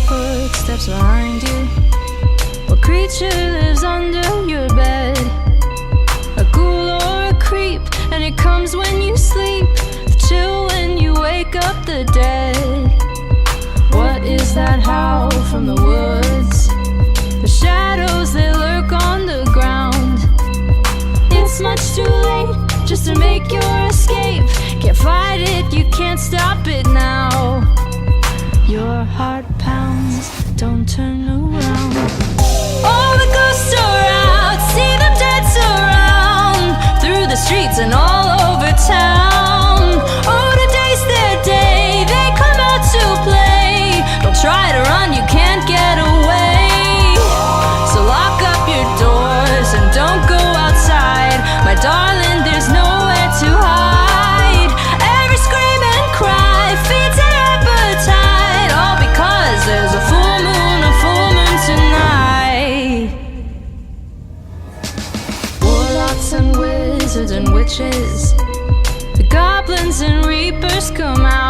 footsteps behind you? What creature lives under your bed? A ghoul or a creep, and it comes when you sleep. The chill when you wake up the dead. What is that howl from the woods? The shadows, they lurk on the ground. It's much too late just to make your escape. Can't fight it, you can't stop it now. Your heart pounds, don't turn around. All the ghosts are out, see them dance around through the streets and all over town. Oh, today's their day, they come out to play. Don't try to run, you can't get away. So lock up your doors and don't go outside. My darling, there's nowhere to hide. Every scream and cry feeds their appetite, all because there's a full moon tonight. Warlocks and wizards and witches, the goblins and reapers come out.